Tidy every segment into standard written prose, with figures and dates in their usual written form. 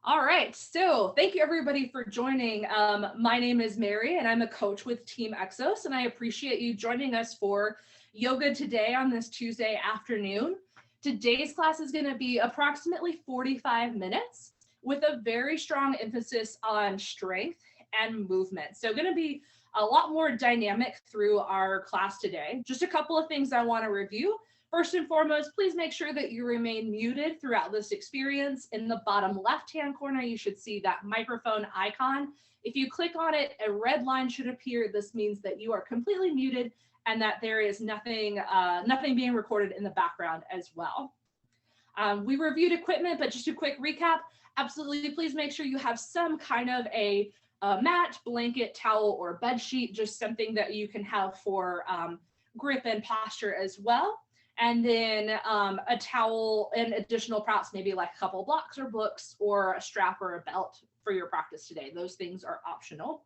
All right, so thank you everybody for joining. My name is Mary and I'm a coach with Team Exos, and I appreciate you joining us for yoga today on this Tuesday afternoon. Today's class is going to be approximately 45 minutes with a very strong emphasis on strength and movement. So going to be a lot more dynamic through our class today. Just a couple of things I want to review. First and foremost, please make sure that you remain muted throughout this experience. In the bottom left-hand corner, you should see that microphone icon. If you click on it, a red line should appear. This means that you are completely muted and that there is nothing being recorded in the background as well. We reviewed equipment, but just a quick recap. Absolutely, please make sure you have some kind of a mat, blanket, towel, or bed sheet, just something that you can have for grip and posture as well. And then a towel and additional props, maybe like a couple of blocks or books or a strap or a belt for your practice today. Those things are optional.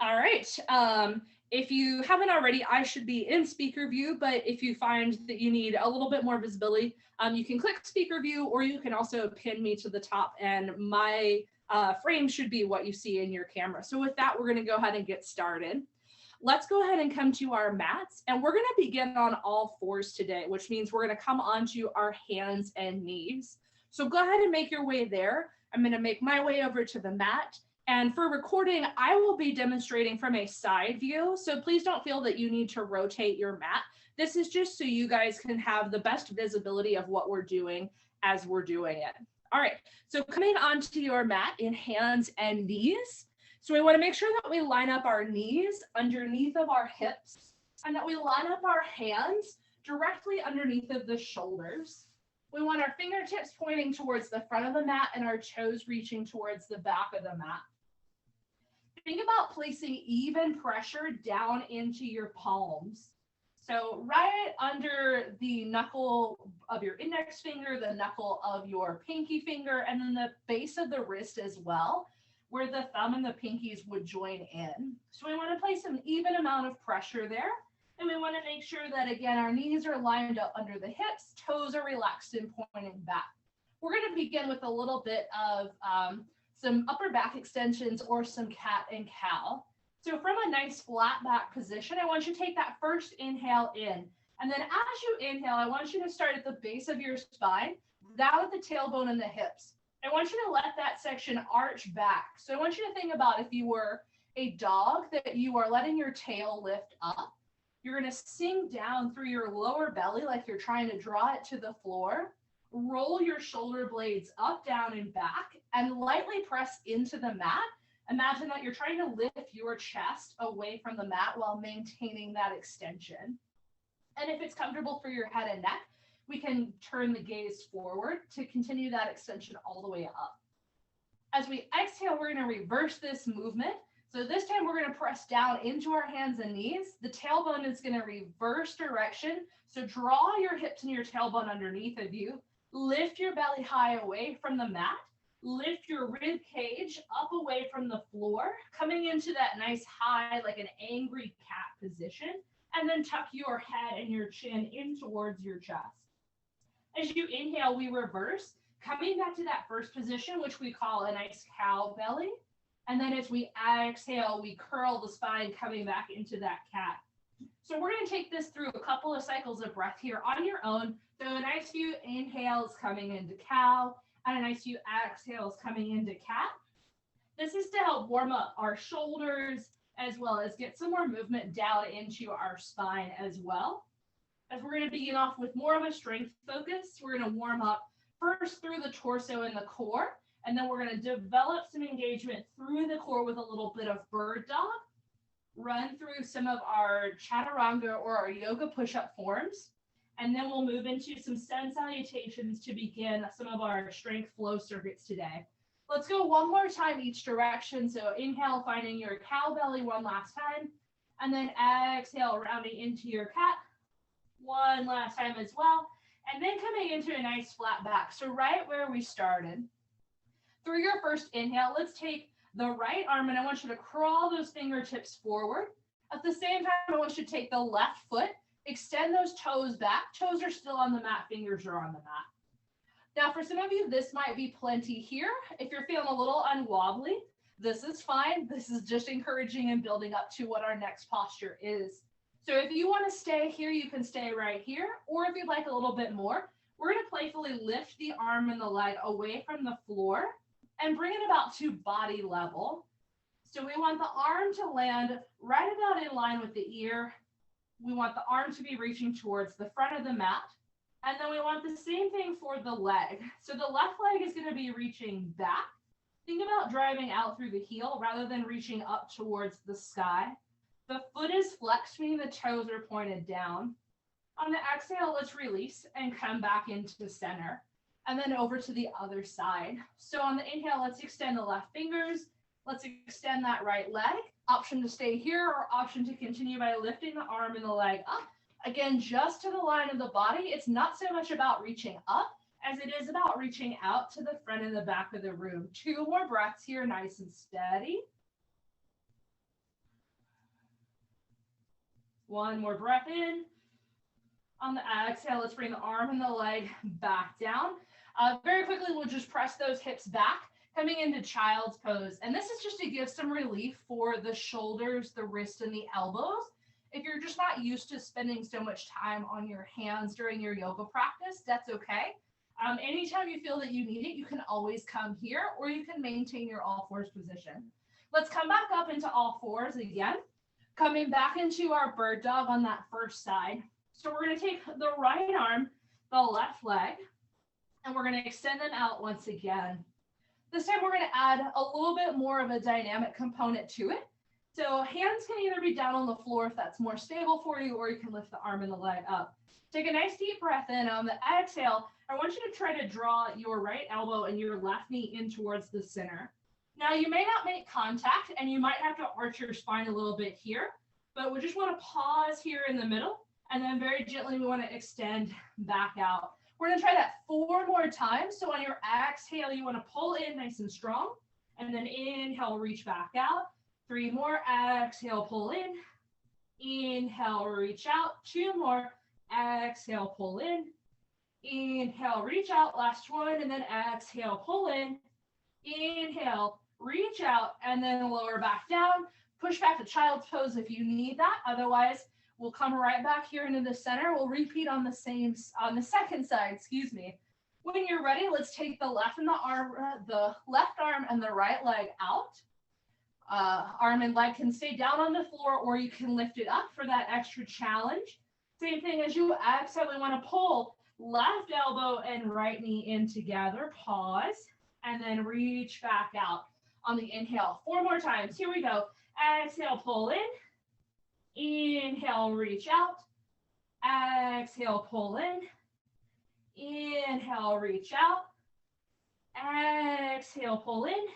All right. If you haven't already, I should be in speaker view, but if you find that you need a little bit more visibility, you can click speaker view, or you can also pin me to the top, and my frame should be what you see in your camera. So with that, we're going to go ahead and get started. Let's go ahead and come to our mats, and we're going to begin on all fours today, which means we're going to come onto our hands and knees. So go ahead and make your way there. I'm going to make my way over to the mat. And for recording, I will be demonstrating from a side view. So please don't feel that you need to rotate your mat. This is just so you guys can have the best visibility of what we're doing as we're doing it. All right, so coming onto your mat in hands and knees. So we want to make sure that we line up our knees underneath of our hips and that we line up our hands directly underneath of the shoulders. We want our fingertips pointing towards the front of the mat and our toes reaching towards the back of the mat. Think about placing even pressure down into your palms. So right under the knuckle of your index finger, the knuckle of your pinky finger, and then the base of the wrist as well, where the thumb and the pinkies would join in. So we want to place an even amount of pressure there. And we want to make sure that, again, our knees are lined up under the hips, toes are relaxed and pointing back. We're going to begin with a little bit of some upper back extensions or some cat and cow. So from a nice flat back position, I want you to take that first inhale in. And then as you inhale, I want you to start at the base of your spine, down at the tailbone and the hips. I want you to let that section arch back. So I want you to think about if you were a dog, that you are letting your tail lift up. You're going to sink down through your lower belly like you're trying to draw it to the floor. Roll your shoulder blades up, down, and back, and lightly press into the mat. Imagine that you're trying to lift your chest away from the mat while maintaining that extension. And if it's comfortable for your head and neck, we can turn the gaze forward to continue that extension all the way up. As we exhale, we're going to reverse this movement. So this time we're going to press down into our hands and knees. The tailbone is going to reverse direction. So draw your hips and your tailbone underneath of you. Lift your belly high away from the mat. Lift your rib cage up away from the floor, coming into that nice high, like an angry cat position. And then tuck your head and your chin in towards your chest. As you inhale, we reverse, coming back to that first position, which we call a nice cow belly. And then as we exhale, we curl the spine, coming back into that cat. So we're going to take this through a couple of cycles of breath here on your own. So a nice few inhales coming into cow, and a nice few exhales coming into cat. This is to help warm up our shoulders, as well as get some more movement down into our spine as well. As we're going to begin off with more of a strength focus, we're going to warm up first through the torso and the core, and then we're going to develop some engagement through the core with a little bit of bird dog, run through some of our chaturanga or our yoga push-up forms, and then we'll move into some sun salutations to begin some of our strength flow circuits today. Let's go one more time each direction. So inhale, finding your cow belly one last time, and then exhale, rounding into your cat one last time as well, and then coming into a nice flat back. So right where we started. Through your first inhale, let's take the right arm, and I want you to crawl those fingertips forward. At the same time, I want you to take the left foot, extend those toes back. Toes are still on the mat, fingers are on the mat. Now, for some of you, this might be plenty here. If you're feeling a little unwobbly, this is fine. This is just encouraging and building up to what our next posture is. So if you want to stay here, you can stay right here. Or if you'd like a little bit more, we're going to playfully lift the arm and the leg away from the floor and bring it about to body level. So we want the arm to land right about in line with the ear. We want the arm to be reaching towards the front of the mat. And then we want the same thing for the leg. So the left leg is going to be reaching back. Think about driving out through the heel rather than reaching up towards the sky. The foot is flexed, meaning the toes are pointed down. On the exhale, let's release and come back into the center. And then over to the other side. So on the inhale, let's extend the left fingers. Let's extend that right leg. Option to stay here or option to continue by lifting the arm and the leg up. Again, just to the line of the body. It's not so much about reaching up as it is about reaching out to the front and the back of the room. 2 more breaths here, nice and steady. 1 more breath in. On the exhale, let's bring the arm and the leg back down. Very quickly, we'll just press those hips back, coming into child's pose. And this is just to give some relief for the shoulders, the wrists, and the elbows. If you're just not used to spending so much time on your hands during your yoga practice, that's okay. Anytime you feel that you need it, you can always come here, or you can maintain your all fours position. Let's come back up into all fours again, coming back into our bird dog on that first side. So we're going to take the right arm, the left leg, and we're going to extend them out once again. This time we're going to add a little bit more of a dynamic component to it. So hands can either be down on the floor if that's more stable for you, or you can lift the arm and the leg up. Take a nice deep breath in. On the exhale, I want you to try to draw your right elbow and your left knee in towards the center. Now you may not make contact and you might have to arch your spine a little bit here, but we just want to pause here in the middle, and then very gently we want to extend back out. We're going to try that 4 more times. So on your exhale, you want to pull in nice and strong, and then inhale, reach back out. 3 more, exhale, pull in, inhale, reach out. 2 more, exhale, pull in, inhale, reach out. Last one, and then exhale, pull in, inhale, reach out, and then lower back down. Push back to child's pose if you need that. Otherwise, we'll come right back here into the center. We'll repeat on the second side, excuse me. When you're ready, let's take the left left arm and the right leg out. Arm and leg can stay down on the floor, or you can lift it up for that extra challenge. Same thing as you exhale, we want to pull left elbow and right knee in together. Pause, and then reach back out on the inhale. 4 more times. Here we go. Exhale, pull in. Inhale, reach out. Exhale, pull in. Inhale, reach out. Exhale, pull in.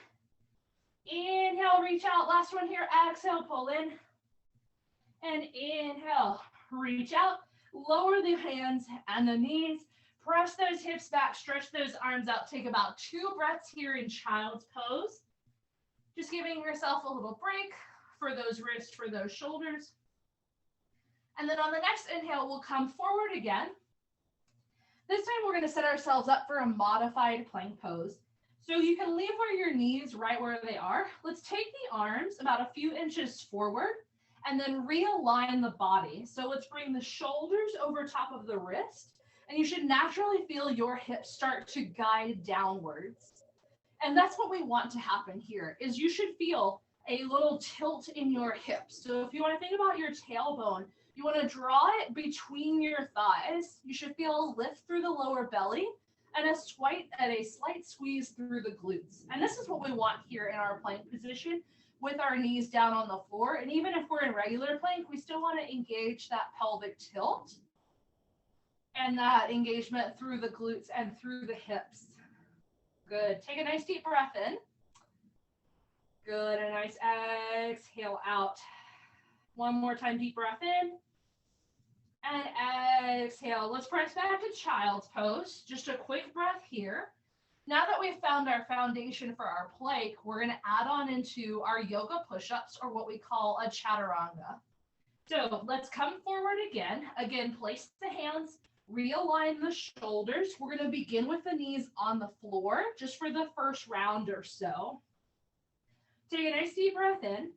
Inhale, reach out. Last one here. Exhale, pull in. And inhale, reach out. Lower the hands and the knees. Press those hips back. Stretch those arms out. Take about 2 breaths here in child's pose. Just giving yourself a little break for those wrists, for those shoulders. And then on the next inhale, we'll come forward again. This time we're going to set ourselves up for a modified plank pose. So you can leave where your knees right where they are. Let's take the arms about a few inches forward and then realign the body. So let's bring the shoulders over top of the wrist, and you should naturally feel your hips start to guide downwards. And that's what we want to happen here, is you should feel a little tilt in your hips. So if you want to think about your tailbone, you want to draw it between your thighs. You should feel a lift through the lower belly and a slight squeeze through the glutes. And this is what we want here in our plank position with our knees down on the floor. And even if we're in regular plank, we still want to engage that pelvic tilt and that engagement through the glutes and through the hips. Good. Take a nice deep breath in. Good. A nice exhale out. 1 more time, deep breath in. And exhale. Let's press back to child's pose. Just a quick breath here. Now that we've found our foundation for our plank, we're going to add on into our yoga push-ups, or what we call a chaturanga. So let's come forward again. Again, place the hands Realign the shoulders. We're going to begin with the knees on the floor just for the first round or so. Take a nice deep breath in.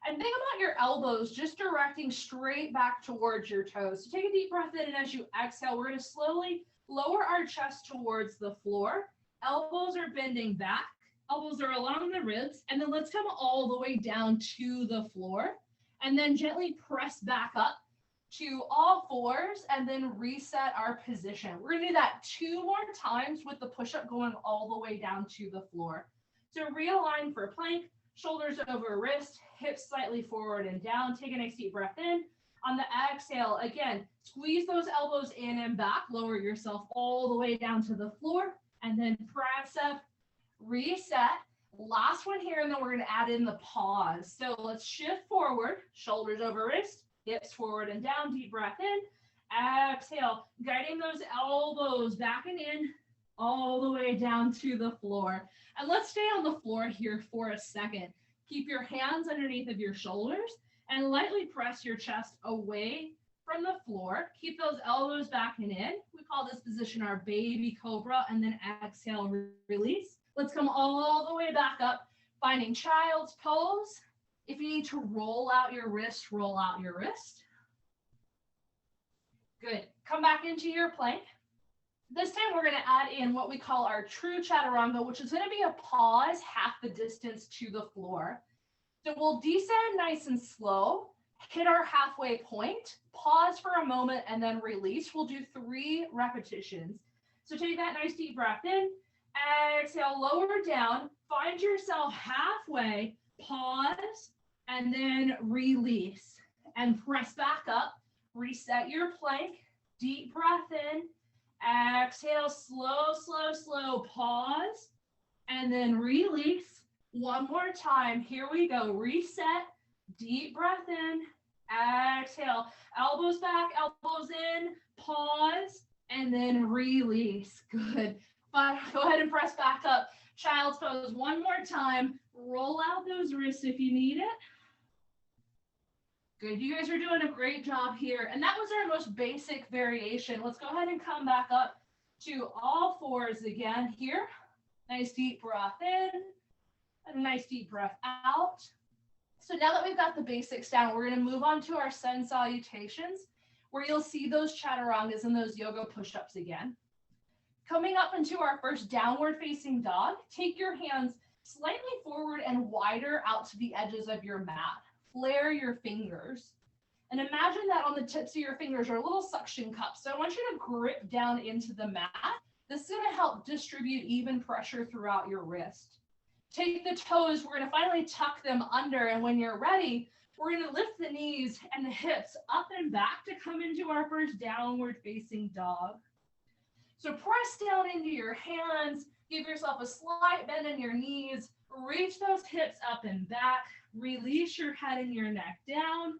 And think about your elbows just directing straight back towards your toes. So take a deep breath in, and as you exhale, we're going to slowly lower our chest towards the floor. Elbows are bending back. Elbows are along the ribs. And then let's come all the way down to the floor. And then gently press back up to all fours and then reset our position. We're going to do that 2 more times with the push-up going all the way down to the floor. So realign for plank, shoulders over wrist, hips slightly forward and down. Take a nice deep breath in. On the exhale, again, squeeze those elbows in and back. Lower yourself all the way down to the floor and then press up, reset. Last one here, and then we're going to add in the pause. So let's shift forward, shoulders over wrist, hips forward and down, deep breath in. Exhale, guiding those elbows back and in, all the way down to the floor. And let's stay on the floor here for a second. Keep your hands underneath of your shoulders and lightly press your chest away from the floor. Keep those elbows back and in. We call this position our baby cobra, and then exhale, release. Let's come all the way back up, finding child's pose. If you need to roll out your wrist, roll out your wrist. Good. Come back into your plank. This time we're going to add in what we call our true chaturanga, which is going to be a pause half the distance to the floor. So we'll descend nice and slow, hit our halfway point, pause for a moment, and then release. We'll do 3 repetitions. So take that nice deep breath in, exhale, lower down, find yourself halfway, pause, and then release. And press back up, reset your plank, deep breath in, exhale, slow, slow, slow, pause, and then release. One more time, here we go, reset, deep breath in, exhale, elbows back, elbows in, pause, and then release. Good. Go ahead and press back up, child's pose one more time, roll out those wrists if you need it. Good, you guys are doing a great job here. And that was our most basic variation. Let's go ahead and come back up to all fours again here. Nice deep breath in and a nice deep breath out. So now that we've got the basics down, we're going to move on to our sun salutations, where you'll see those chaturangas and those yoga push-ups again. Coming up into our first downward facing dog, take your hands slightly forward and wider out to the edges of your mat. Flare your fingers. And imagine that on the tips of your fingers are little suction cups. So I want you to grip down into the mat. This is going to help distribute even pressure throughout your wrist. Take the toes. We're going to finally tuck them under. And when you're ready, we're going to lift the knees and the hips up and back to come into our first downward facing dog. So press down into your hands. Give yourself a slight bend in your knees. Reach those hips up and back. Release your head and your neck down.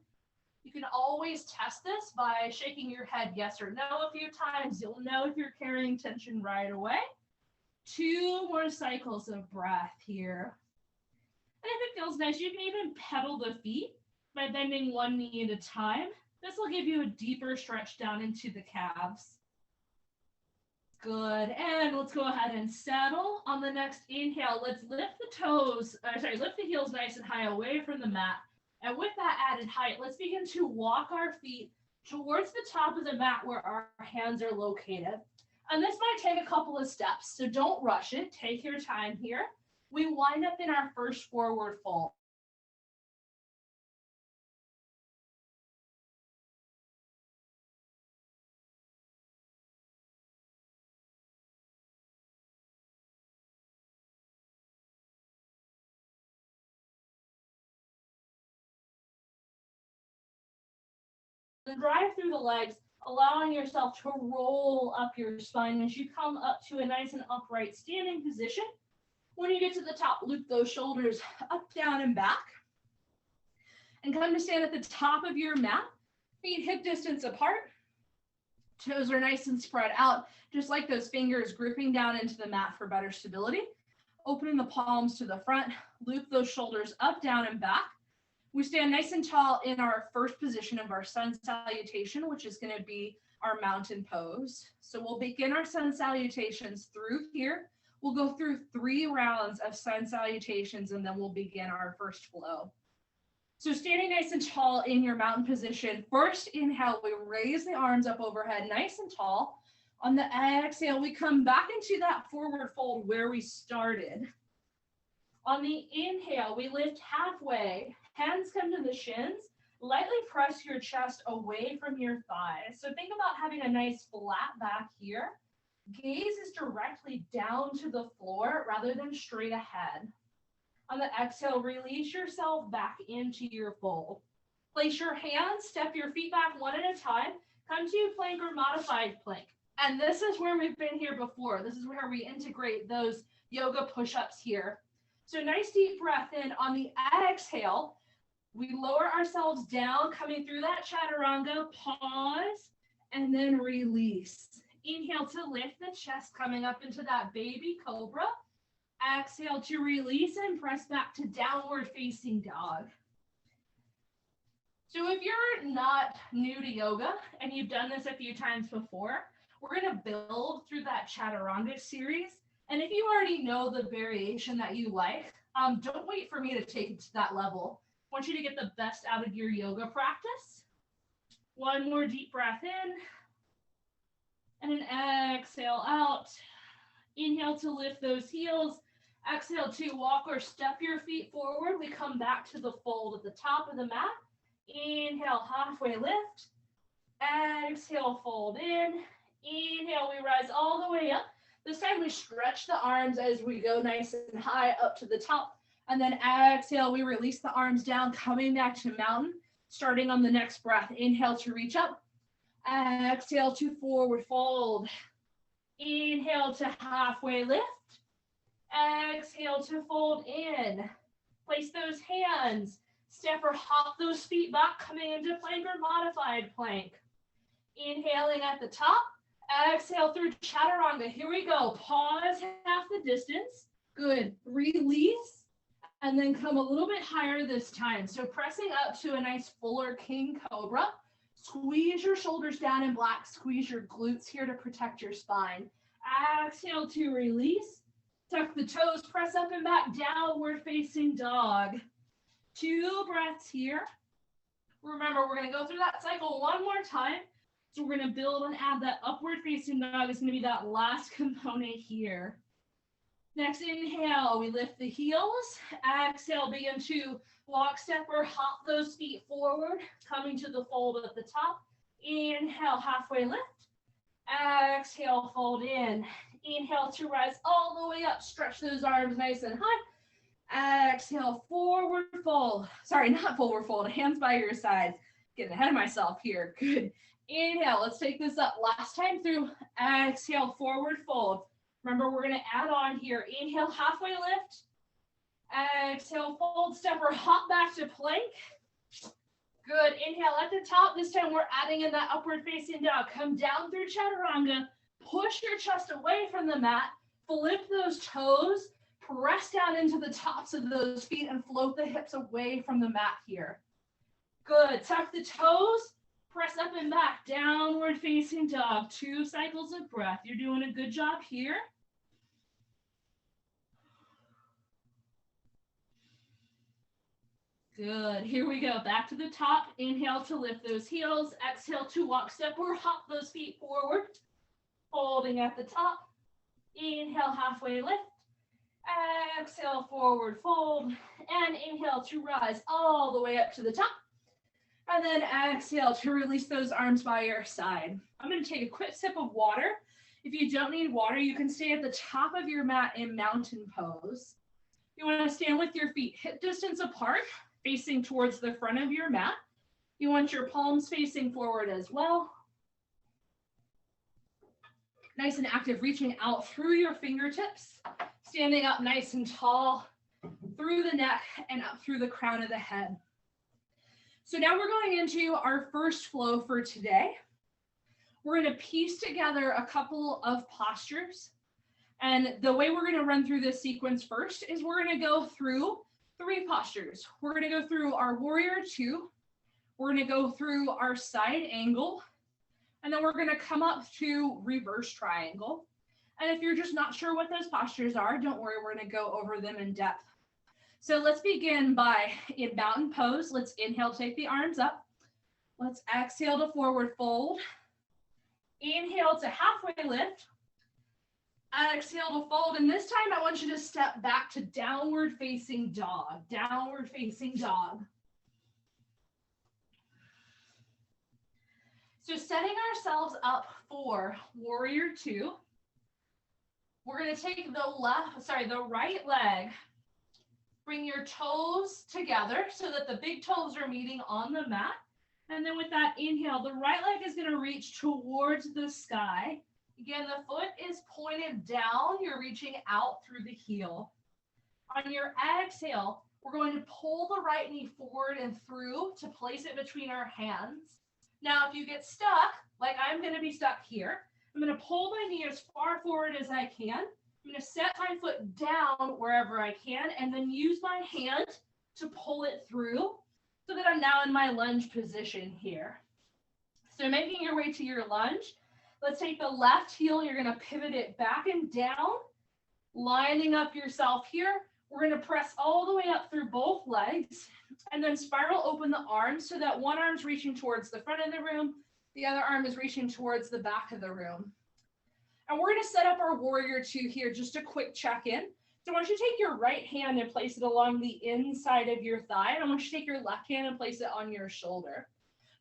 You can always test this by shaking your head yes or no a few times. You'll know if you're carrying tension right away. 2 more cycles of breath here. And if it feels nice, you can even pedal the feet by bending one knee at a time. This will give you a deeper stretch down into the calves. Good, and let's go ahead and settle. On the next inhale, let's lift the heels nice and high away from the mat. And with that added height, let's begin to walk our feet towards the top of the mat where our hands are located. And this might take a couple of steps, so don't rush it. Take your time here. We wind up in our first forward fold. Drive through the legs, allowing yourself to roll up your spine as you come up to a nice and upright standing position. When you get to the top, loop those shoulders up, down, and back. And come to stand at the top of your mat, feet hip distance apart. Toes are nice and spread out, just like those fingers gripping down into the mat for better stability. Opening the palms to the front, loop those shoulders up, down, and back. We stand nice and tall in our first position of our sun salutation, which is going to be our mountain pose. So we'll begin our sun salutations through here. We'll go through 3 rounds of sun salutations, and then we'll begin our first flow. So standing nice and tall in your mountain position, first inhale, we raise the arms up overhead, nice and tall. On the exhale, we come back into that forward fold where we started. On the inhale, we lift halfway, hands come to the shins, lightly press your chest away from your thighs. So think about having a nice flat back here. Gaze is directly down to the floor rather than straight ahead. On the exhale, release yourself back into your fold. Place your hands, step your feet back one at a time, come to plank or modified plank. And this is where we've been here before. This is where we integrate those yoga push-ups here. So nice deep breath in. On the exhale, we lower ourselves down, coming through that chaturanga, pause, and then release. Inhale to lift the chest, coming up into that baby cobra. Exhale to release and press back to downward facing dog. So if you're not new to yoga and you've done this a few times before, we're going to build through that chaturanga series. And if you already know the variation that you like, don't wait for me to take it to that level. I want you to get the best out of your yoga practice. One more deep breath in. And an exhale out. Inhale to lift those heels. Exhale to walk or step your feet forward. We come back to the fold at the top of the mat. Inhale, halfway lift. Exhale, fold in. Inhale, we rise all the way up. This time we stretch the arms as we go nice and high up to the top. And then exhale, we release the arms down, coming back to mountain, starting on the next breath. Inhale to reach up. Exhale to forward fold. Inhale to halfway lift. Exhale to fold in. Place those hands. Step or hop those feet back, coming into plank or modified plank. Inhaling at the top. Exhale through chaturanga. Here we go. Pause half the distance. Good. Release. And then come a little bit higher this time. So pressing up to a nice fuller king cobra. Squeeze your shoulders down in black. Squeeze your glutes here to protect your spine. Exhale to release. Tuck the toes. Press up and back. Downward facing dog. 2 breaths here. Remember, we're going to go through that cycle one more time. So we're going to build and add that upward facing dog. It's going to be that last component here. Next inhale, we lift the heels. Exhale, begin to walk, step, or hop those feet forward, coming to the fold at the top. Inhale, halfway lift. Exhale, fold in. Inhale to rise all the way up. Stretch those arms nice and high. Exhale, forward fold. Sorry, not forward fold. Hands by your sides. Getting ahead of myself here. Good. Inhale, let's take this up. Last time through. Exhale, forward fold. Remember, we're going to add on here. Inhale, halfway lift. Exhale, fold, step, or hop back to plank. Good. Inhale at the top. This time we're adding in that upward facing dog. Come down through chaturanga. Push your chest away from the mat. Flip those toes. Press down into the tops of those feet and float the hips away from the mat here. Good. Tuck the toes. Press up and back. Downward facing dog. 2 cycles of breath. You're doing a good job here. Good. Here we go. Back to the top. Inhale to lift those heels. Exhale to walk, step, or hop those feet forward. Holding at the top. Inhale, halfway lift. Exhale, forward fold. And inhale to rise all the way up to the top. And then exhale to release those arms by your side. I'm going to take a quick sip of water. If you don't need water, you can stay at the top of your mat in mountain pose. You want to stand with your feet hip distance apart, facing towards the front of your mat. You want your palms facing forward as well. Nice and active, reaching out through your fingertips, standing up nice and tall, through the neck and up through the crown of the head. So now we're going into our first flow for today. We're going to piece together a couple of postures. And the way we're going to run through this sequence first is we're going to go through 3 postures. We're going to go through our warrior 2. We're going to go through our side angle. And then we're going to come up to reverse triangle. And if you're just not sure what those postures are, don't worry, we're going to go over them in depth. So let's begin by in mountain pose. Let's inhale, take the arms up. Let's exhale to forward fold. Inhale to halfway lift. Exhale to fold. And this time I want you to step back to downward facing dog. Downward facing dog. So setting ourselves up for warrior two. We're going to take the right leg. Bring your toes together so that the big toes are meeting on the mat. And then with that inhale, the right leg is going to reach towards the sky. Again, the foot is pointed down. You're reaching out through the heel. On your exhale, we're going to pull the right knee forward and through to place it between our hands. Now, if you get stuck, like I'm going to be stuck here, I'm going to pull my knee as far forward as I can. I'm going to set my foot down wherever I can and then use my hand to pull it through so that I'm now in my lunge position here. So making your way to your lunge, let's take the left heel. You're going to pivot it back and down, lining up yourself here. We're going to press all the way up through both legs and then spiral open the arms so that one arm's reaching towards the front of the room, the other arm is reaching towards the back of the room. And we're going to set up our warrior two here, just a quick check-in. So I want you to take your right hand and place it along the inside of your thigh, and I want you to take your left hand and place it on your shoulder.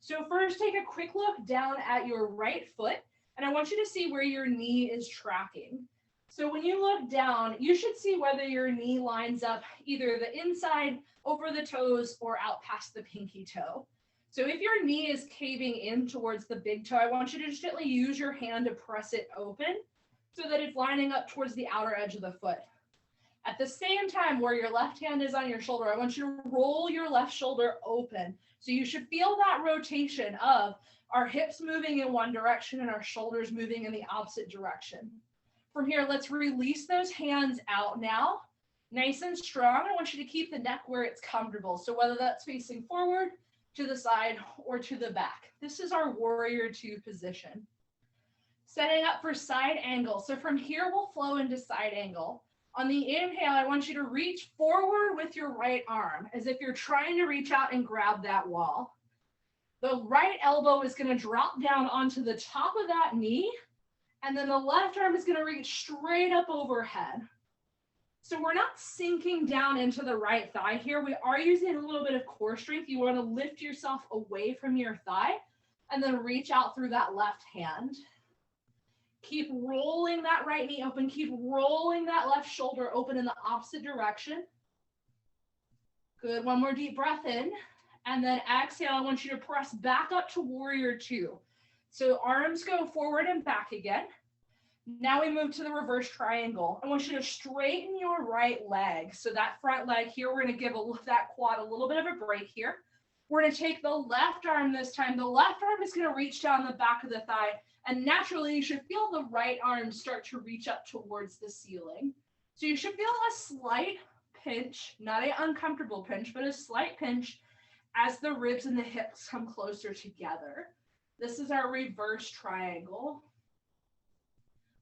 So first, take a quick look down at your right foot, and I want you to see where your knee is tracking. So when you look down, you should see whether your knee lines up either the inside, over the toes, or out past the pinky toe. So if your knee is caving in towards the big toe, I want you to just gently use your hand to press it open so that it's lining up towards the outer edge of the foot. At the same time, where your left hand is on your shoulder, I want you to roll your left shoulder open. So you should feel that rotation of our hips moving in one direction and our shoulders moving in the opposite direction. From here, let's release those hands out now. Nice and strong. I want you to keep the neck where it's comfortable. So whether that's facing forward, to the side, or to the back. This is our warrior two position. Setting up for side angle. So from here, we'll flow into side angle. On the inhale, I want you to reach forward with your right arm as if you're trying to reach out and grab that wall. The right elbow is going to drop down onto the top of that knee, and then the left arm is going to reach straight up overhead. So we're not sinking down into the right thigh here. We are using a little bit of core strength. You want to lift yourself away from your thigh and then reach out through that left hand. Keep rolling that right knee open. Keep rolling that left shoulder open in the opposite direction. Good. One more deep breath in. And then exhale, I want you to press back up to warrior two. So arms go forward and back again. Now we move to the reverse triangle. I want you to straighten your right leg. So that front leg here, we're going to give that quad a little bit of a break here. We're going to take the left arm this time. The left arm is going to reach down the back of the thigh. And naturally, you should feel the right arm start to reach up towards the ceiling. So you should feel a slight pinch, not an uncomfortable pinch, but a slight pinch as the ribs and the hips come closer together. This is our reverse triangle.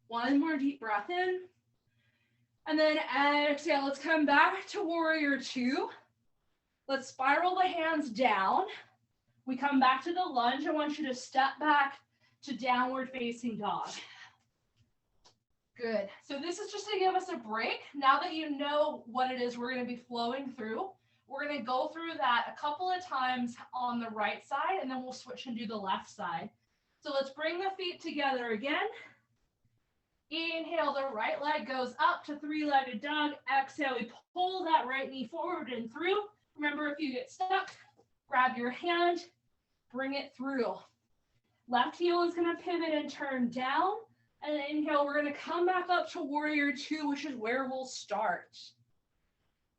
One more deep breath in. And then exhale, let's come back to warrior two. Let's spiral the hands down. We come back to the lunge. I want you to step back to downward facing dog. Good. So this is just to give us a break. Now that you know what it is we're going to be flowing through, we're going to go through that a couple of times on the right side, and then we'll switch and do the left side. So let's bring the feet together again. Inhale, the right leg goes up to three-legged dog. Exhale, we pull that right knee forward and through. Remember, if you get stuck, grab your hand, bring it through. Left heel is going to pivot and turn down. And inhale, we're going to come back up to warrior two, which is where we'll start.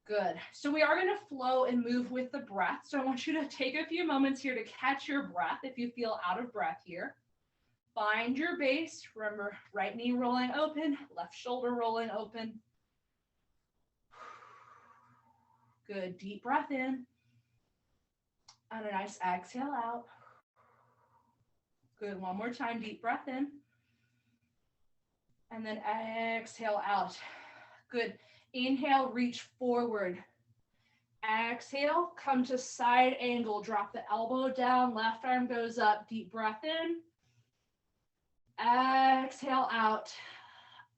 Good. So we are going to flow and move with the breath. So I want you to take a few moments here to catch your breath if you feel out of breath here. Find your base. Remember, right knee rolling open, left shoulder rolling open. Good. Deep breath in. And a nice exhale out. Good, one more time, deep breath in. And then exhale out. Good, inhale, reach forward. Exhale, come to side angle, drop the elbow down, left arm goes up, deep breath in. Exhale out.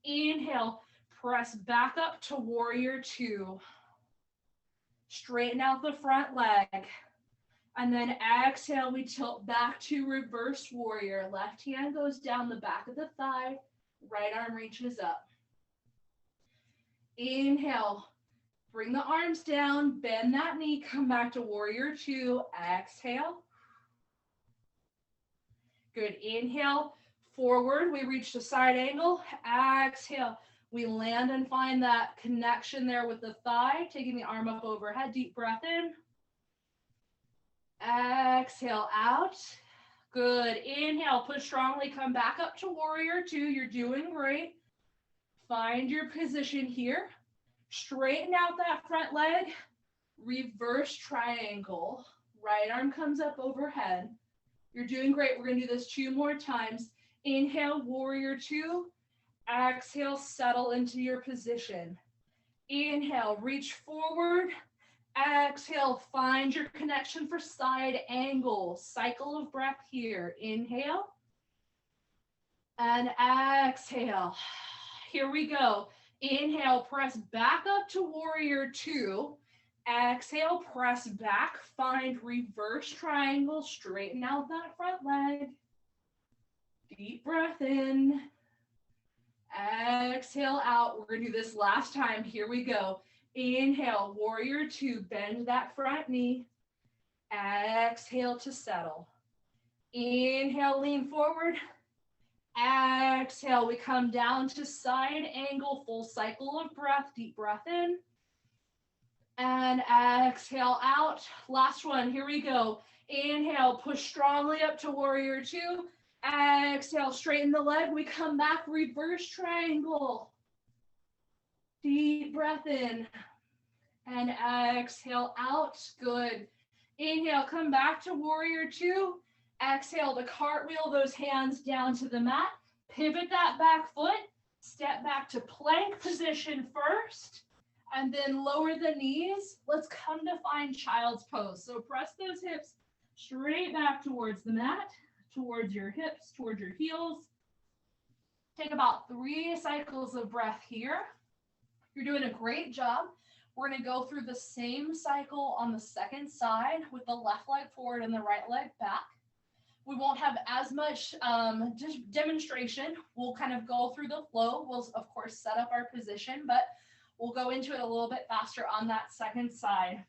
Inhale, press back up to warrior two. Straighten out the front leg. And then exhale, we tilt back to reverse warrior. Left hand goes down the back of the thigh, right arm reaches up. Inhale, bring the arms down, bend that knee, come back to warrior two. Exhale. Good, inhale, forward, we reach to side angle. Exhale, we land and find that connection there with the thigh, taking the arm up overhead, deep breath in. Exhale out. Good, inhale, push strongly, come back up to warrior two. You're doing great. Find your position here. Straighten out that front leg. Reverse triangle. Right arm comes up overhead. You're doing great. We're going to do this 2 more times. Inhale, warrior two. Exhale, settle into your position. Inhale, reach forward. Exhale, find your connection for side angle. Cycle of breath here. Inhale. And exhale. Here we go. Inhale, press back up to warrior two. Exhale, press back, find reverse triangle, straighten out that front leg. Deep breath in. Exhale out. We're going to do this last time. Here we go. Inhale, warrior two, bend that front knee. Exhale to settle. Inhale, lean forward. Exhale, we come down to side angle, full cycle of breath, deep breath in. And exhale out. Last one, here we go. Inhale, push strongly up to warrior two. Exhale, straighten the leg. We come back, reverse triangle. Deep breath in. And exhale out. Good. Inhale, come back to warrior two. Exhale to cartwheel those hands down to the mat. Pivot that back foot. Step back to plank position first. And then lower the knees. Let's come to find child's pose. So press those hips straight back towards the mat, towards your hips, towards your heels. Take about 3 cycles of breath here. You're doing a great job. We're going to go through the same cycle on the second side with the left leg forward and the right leg back. We won't have as much demonstration. We'll kind of go through the flow. We'll, of course, set up our position, but we'll go into it a little bit faster on that second side.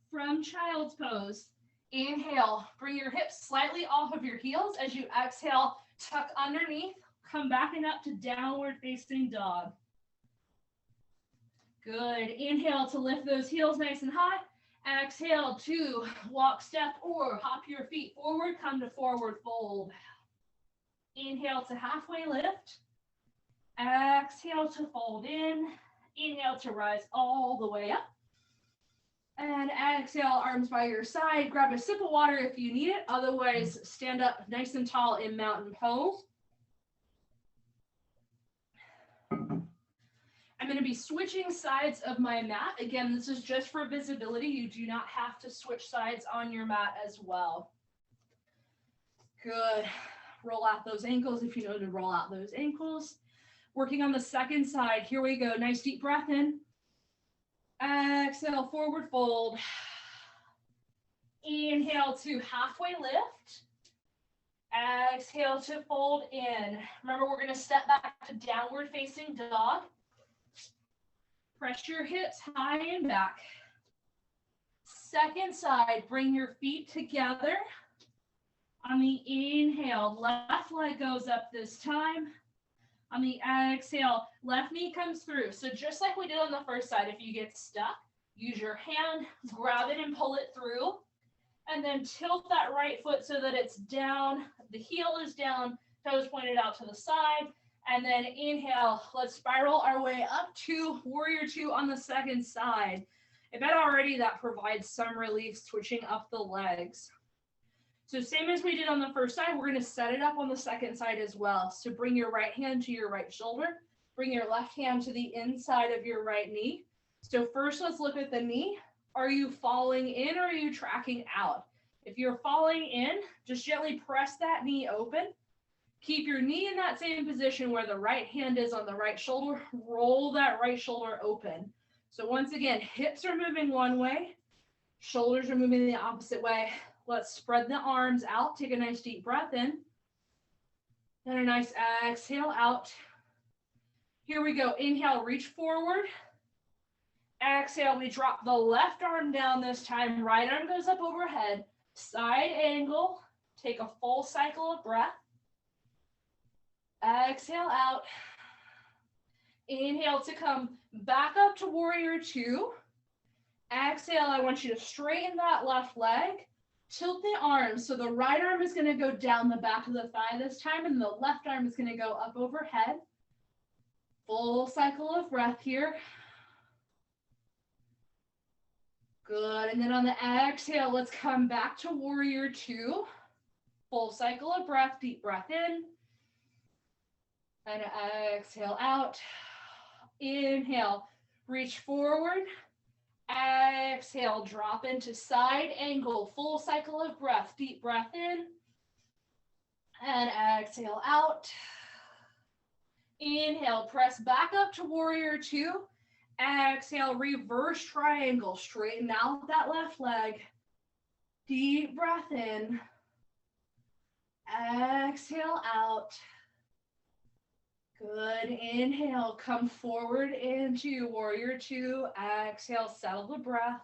From child's pose, inhale, bring your hips slightly off of your heels. As you exhale, tuck underneath, come back and up to downward facing dog. Good. Inhale to lift those heels nice and high. Exhale to walk, step, or hop your feet forward, come to forward fold. Inhale to halfway lift. Exhale to fold in. Inhale to rise all the way up. And exhale, arms by your side. Grab a sip of water if you need it. Otherwise, stand up nice and tall in mountain pose. I'm going to be switching sides of my mat. Again, this is just for visibility. You do not have to switch sides on your mat as well. Good. Roll out those ankles if you know to roll out those ankles. Working on the second side. Here we go. Nice deep breath in. Exhale, forward fold. Inhale to halfway lift. Exhale to fold in. Remember, we're going to step back to downward facing dog. Press your hips high and back. Second side, bring your feet together. On the inhale, left leg goes up this time. On the exhale, left knee comes through. So just like we did on the first side, if you get stuck, use your hand, grab it and pull it through. And then tilt that right foot so that it's down. The heel is down, toes pointed out to the side. And then inhale, let's spiral our way up to warrior two on the second side. I bet already that provides some relief switching up the legs. So same as we did on the first side, we're going to set it up on the second side as well. So bring your right hand to your right shoulder. Bring your left hand to the inside of your right knee. So first, let's look at the knee. Are you falling in or are you tracking out? If you're falling in, just gently press that knee open. Keep your knee in that same position where the right hand is on the right shoulder. Roll that right shoulder open. So once again, hips are moving one way, shoulders are moving the opposite way. Let's spread the arms out. Take a nice deep breath in. And a nice exhale out. Here we go. Inhale, reach forward. Exhale, we drop the left arm down this time. Right arm goes up overhead. Side angle. Take a full cycle of breath. Exhale out. Inhale to come back up to warrior two. Exhale, I want you to straighten that left leg. Tilt the arms. So the right arm is going to go down the back of the thigh this time, and the left arm is going to go up overhead. Full cycle of breath here. Good. And then on the exhale, let's come back to warrior two. Full cycle of breath. Deep breath in. And exhale out. Inhale. Reach forward. Exhale. Drop into side angle. Full cycle of breath. Deep breath in. And exhale out. Inhale. Press back up to warrior two. Exhale, reverse triangle. Straighten out that left leg. Deep breath in. Exhale out. Good. Inhale, come forward into warrior two. Exhale, settle the breath.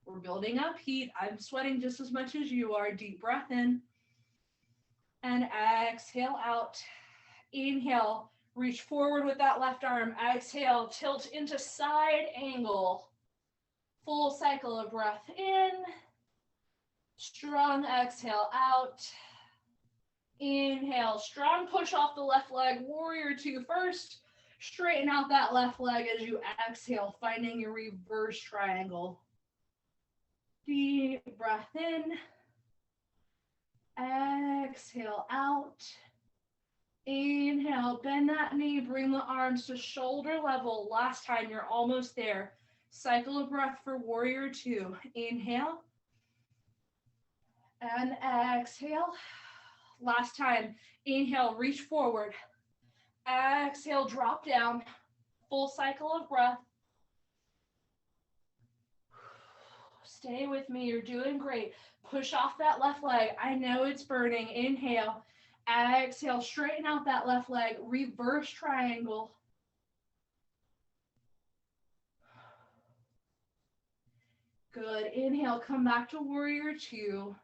We're building up heat. I'm sweating just as much as you are. Deep breath in. And exhale out. Inhale. Reach forward with that left arm. Exhale, tilt into side angle. Full cycle of breath in. Strong exhale out. Inhale, strong push off the left leg. Warrior two first. Straighten out that left leg as you exhale, finding your reverse triangle. Deep breath in. Exhale out. Inhale, bend that knee, bring the arms to shoulder level. Last time, you're almost there. Cycle of breath for warrior two. Inhale. And exhale. Last time, inhale, reach forward. Exhale, drop down. Full cycle of breath. Stay with me, you're doing great. Push off that left leg. I know it's burning. Inhale. Exhale, straighten out that left leg, reverse triangle. Good. Inhale, come back to warrior two.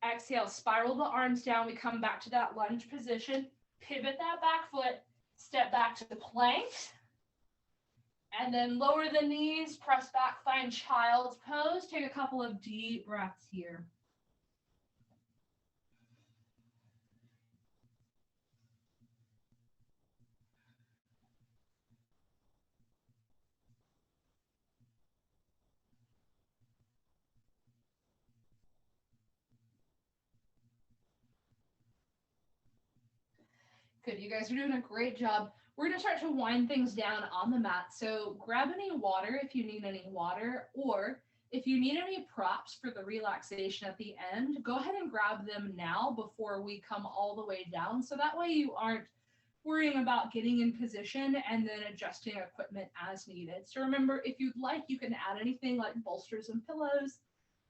Exhale, spiral the arms down. We come back to that lunge position. Pivot that back foot. Step back to the plank. And then lower the knees, press back, find child's pose. Take a couple of deep breaths here. Good, you guys are doing a great job. We're going to start to wind things down on the mat. So grab any water if you need any water, or if you need any props for the relaxation at the end, go ahead and grab them now before we come all the way down. So that way you aren't worrying about getting in position and then adjusting equipment as needed. So remember, if you'd like, you can add anything like bolsters and pillows,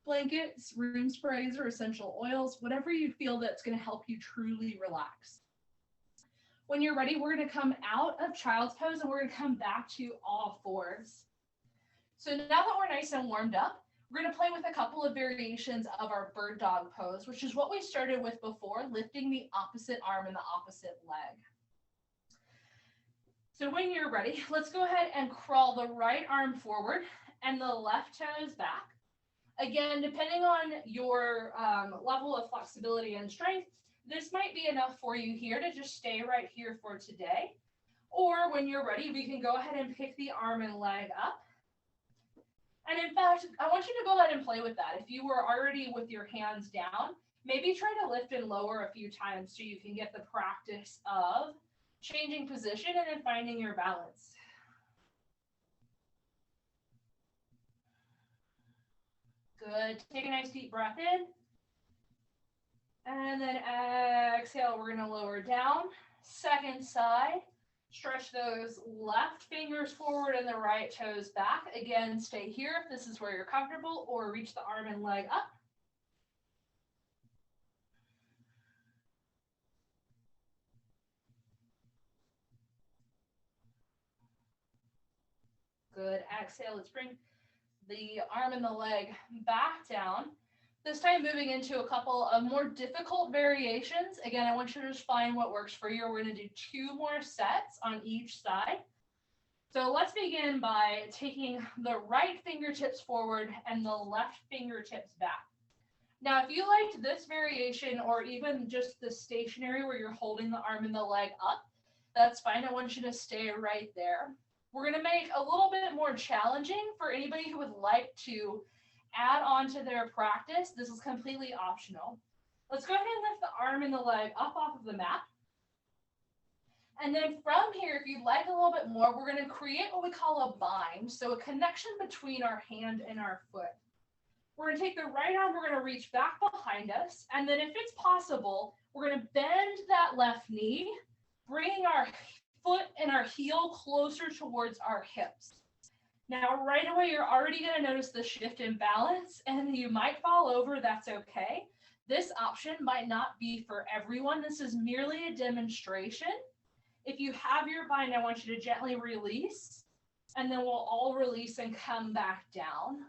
blankets, room sprays, or essential oils, whatever you feel that's going to help you truly relax. When you're ready, we're going to come out of child's pose and we're going to come back to all fours. So now that we're nice and warmed up, we're going to play with a couple of variations of our bird dog pose, which is what we started with before, lifting the opposite arm and the opposite leg. So when you're ready, let's go ahead and crawl the right arm forward and the left toes back. Again, depending on your level of flexibility and strength, this might be enough for you here to just stay right here for today. Or when you're ready, we can go ahead and pick the arm and leg up. And in fact, I want you to go ahead and play with that. If you were already with your hands down, Maybe try to lift and lower a few times so you can get the practice of changing position and then finding your balance. Good. Take a nice deep breath in. And then exhale, we're going to lower down. Second side. Stretch those left fingers forward and the right toes back. Again, stay here if this is where you're comfortable, or reach the arm and leg up. Good. Exhale. Let's bring the arm and the leg back down. This time moving into a couple of more difficult variations. Again, I want you to just find what works for you. We're going to do 2 more sets on each side. So let's begin by taking the right fingertips forward and the left fingertips back. Now, if you liked this variation or even just the stationary where you're holding the arm and the leg up, that's fine. I want you to stay right there. We're going to make a little bit more challenging for anybody who would like to add on to their practice. This is completely optional. Let's go ahead and lift the arm and the leg up off of the mat. And then from here, if you'd like a little bit more, we're going to create what we call a bind. So a connection between our hand and our foot. We're going to take the right arm, we're going to reach back behind us. And then if it's possible, we're going to bend that left knee, bringing our foot and our heel closer towards our hips. Now, right away, you're already going to notice the shift in balance, and you might fall over. That's okay. This option might not be for everyone. This is merely a demonstration. If you have your bind, I want you to gently release, and then we'll all release and come back down.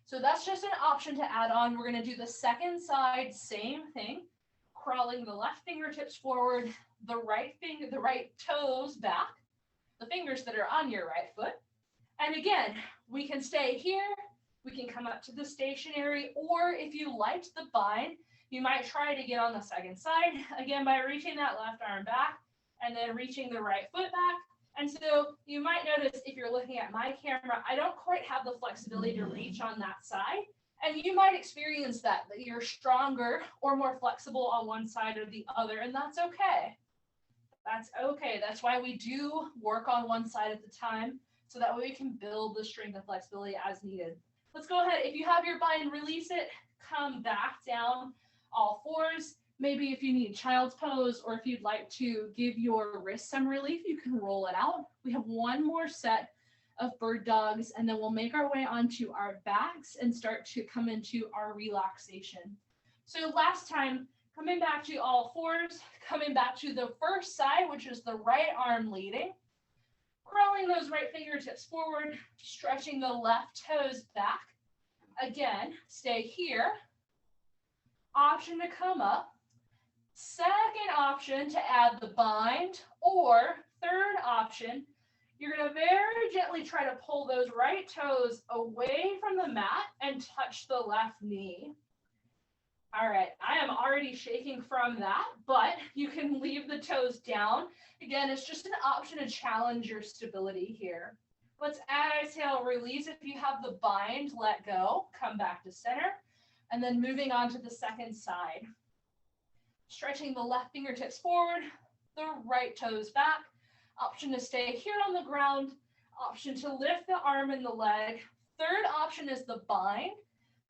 So that's just an option to add on. We're going to do the second side, same thing, crawling the left fingertips forward, the right toes back, the fingers that are on your right foot. And again, we can stay here, we can come up to the stationary, or if you liked the bind, you might try to get on the second side, again, by reaching that left arm back and then reaching the right foot back. And so you might notice if you're looking at my camera, I don't quite have the flexibility to reach on that side. And you might experience that you're stronger or more flexible on one side or the other, and that's okay. That's okay. That's why we do work on one side at the time, so that way we can build the strength and flexibility as needed. Let's go ahead. If you have your bind, release it, come back down, all fours. Maybe if you need child's pose, or if you'd like to give your wrist some relief, you can roll it out. We have one more set of bird dogs, and then we'll make our way onto our backs and start to come into our relaxation. So last time, coming back to all fours, coming back to the first side, which is the right arm leading, crawling those right fingertips forward, stretching the left toes back. Again, stay here. Option to come up. Second option to add the bind, or third option, you're going to very gently try to pull those right toes away from the mat and touch the left knee. All right, I am already shaking from that, but you can leave the toes down. Again, it's just an option to challenge your stability here. Let's exhale, release. If you have the bind, let go, come back to center, and then moving on to the second side. Stretching the left fingertips forward, the right toes back. Option to stay here on the ground. Option to lift the arm and the leg. Third option is the bind.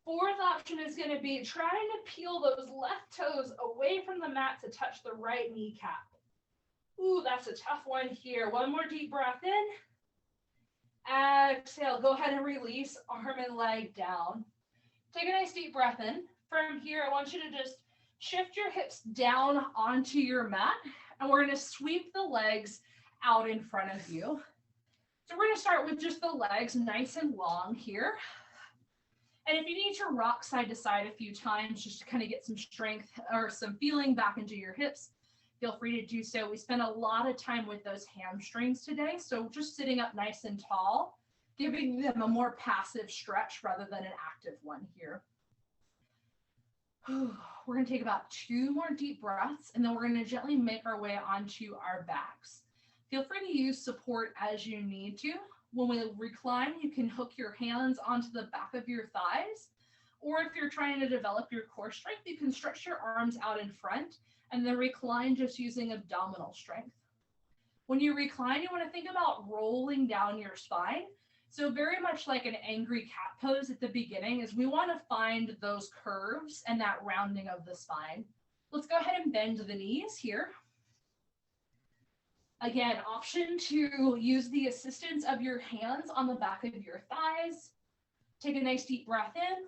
Fourth option is going to be trying to peel those left toes away from the mat to touch the right kneecap. Ooh, that's a tough one here. One more deep breath in. Exhale, go ahead and release, arm and leg down. Take a nice deep breath in. From here, I want you to just shift your hips down onto your mat, and we're going to sweep the legs out in front of you. So we're going to start with just the legs nice and long here. And if you need to rock side to side a few times just to kind of get some strength or some feeling back into your hips, feel free to do so. We spent a lot of time with those hamstrings today, so just sitting up nice and tall, giving them a more passive stretch rather than an active one here. We're going to take about 2 more deep breaths, and then we're going to gently make our way onto our backs. Feel free to use support as you need to. When we recline, you can hook your hands onto the back of your thighs, Or if you're trying to develop your core strength, you can stretch your arms out in front and then recline just using abdominal strength. When you recline, you want to think about rolling down your spine. So very much like an angry cat pose at the beginning is we want to find those curves and that rounding of the spine. Let's go ahead and bend the knees here. Again, option to use the assistance of your hands on the back of your thighs. Take a nice deep breath in.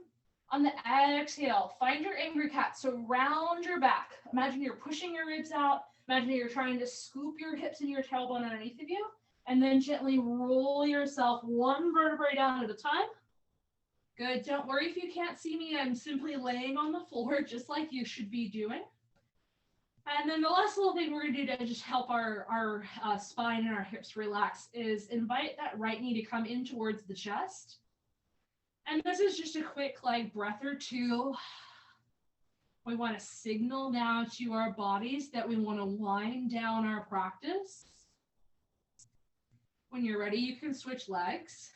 On the exhale, find your angry cat. So round your back. Imagine you're pushing your ribs out. Imagine you're trying to scoop your hips and your tailbone underneath of you. And then gently roll yourself one vertebrae down at a time. Good. Don't worry if you can't see me. I'm simply laying on the floor just like you should be doing. And then the last little thing we're going to do to just help our spine and our hips relax is invite that right knee to come in towards the chest. And this is just a quick breath or two. We want to signal now to our bodies that we want to wind down our practice. When you're ready, you can switch legs.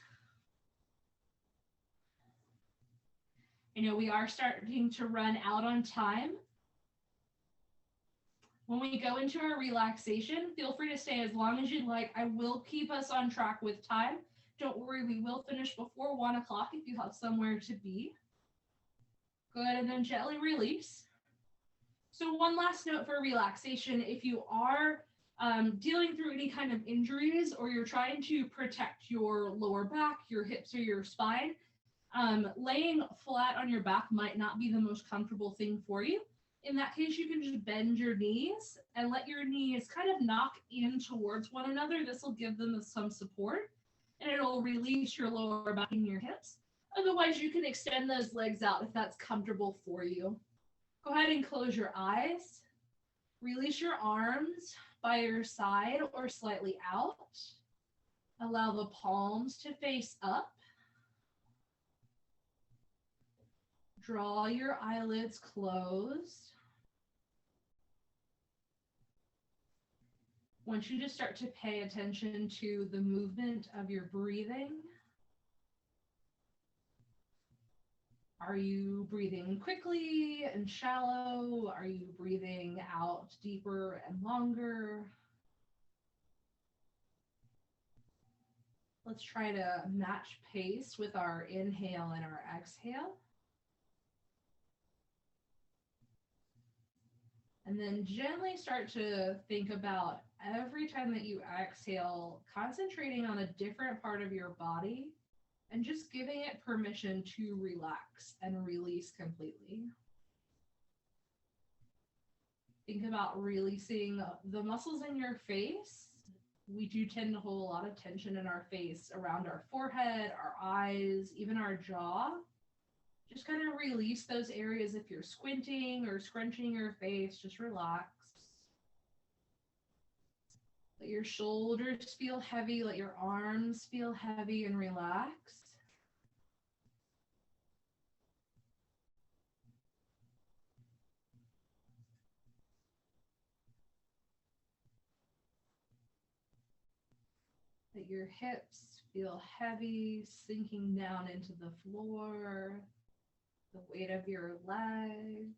I know we are starting to run out on time. When we go into our relaxation, feel free to stay as long as you'd like. I will keep us on track with time. Don't worry, we will finish before 1 o'clock if you have somewhere to be. Good, and then gently release. So one last note for relaxation, if you are dealing through any kind of injuries or you're trying to protect your lower back, your hips, or your spine, laying flat on your back might not be the most comfortable thing for you. In that case, you can just bend your knees and let your knees kind of knock in towards one another. This will give them some support and it'll release your lower back and your hips. Otherwise, you can extend those legs out if that's comfortable for you. Go ahead and close your eyes. Release your arms by your side or slightly out. Allow the palms to face up. Draw your eyelids closed. I want you to start to pay attention to the movement of your breathing. Are you breathing quickly and shallow? Are you breathing out deeper and longer? Let's try to match pace with our inhale and our exhale. And then gently start to think about every time that you exhale, concentrating on a different part of your body and just giving it permission to relax and release completely. Think about releasing the muscles in your face. We do tend to hold a lot of tension in our face around our forehead, our eyes, even our jaw. Just kind of release those areas if you're squinting or scrunching your face, just relax. Let your shoulders feel heavy, let your arms feel heavy and relax. Let your hips feel heavy, sinking down into the floor, the weight of your legs.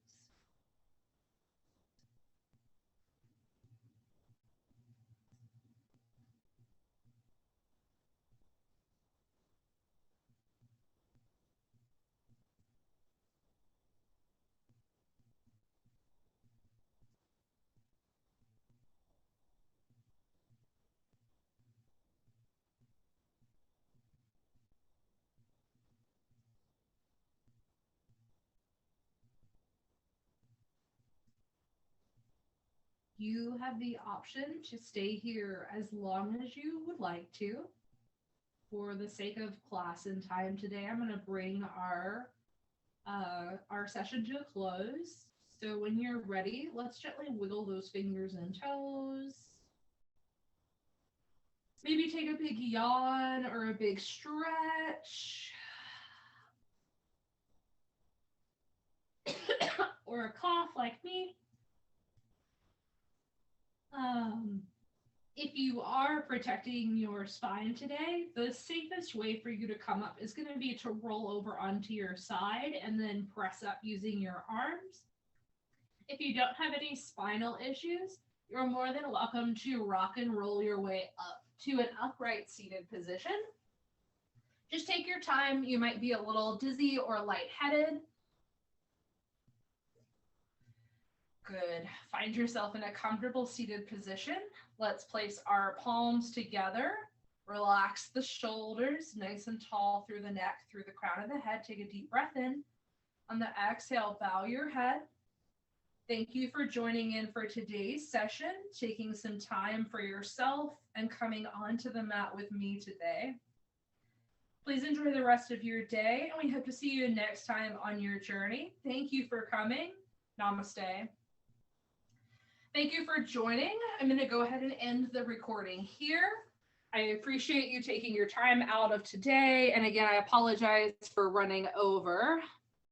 You have the option to stay here as long as you would like to. For the sake of class and time today, I'm going to bring our session to a close. So when you're ready, let's gently wiggle those fingers and toes. Maybe take a big yawn or a big stretch. Or a cough like me. If you are protecting your spine today, the safest way for you to come up is going to be to roll over onto your side and then press up using your arms. If you don't have any spinal issues, you're more than welcome to rock and roll your way up to an upright seated position. Just take your time. You might be a little dizzy or lightheaded. Good. Find yourself in a comfortable seated position. Let's place our palms together. Relax the shoulders, nice and tall through the neck, through the crown of the head. Take a deep breath in. On the exhale, bow your head. Thank you for joining in for today's session, taking some time for yourself and coming onto the mat with me today. Please enjoy the rest of your day, and we hope to see you next time on your journey. Thank you for coming. Namaste. Thank you for joining. I'm going to go ahead and end the recording here. I appreciate you taking your time out of today. And again, I apologize for running over.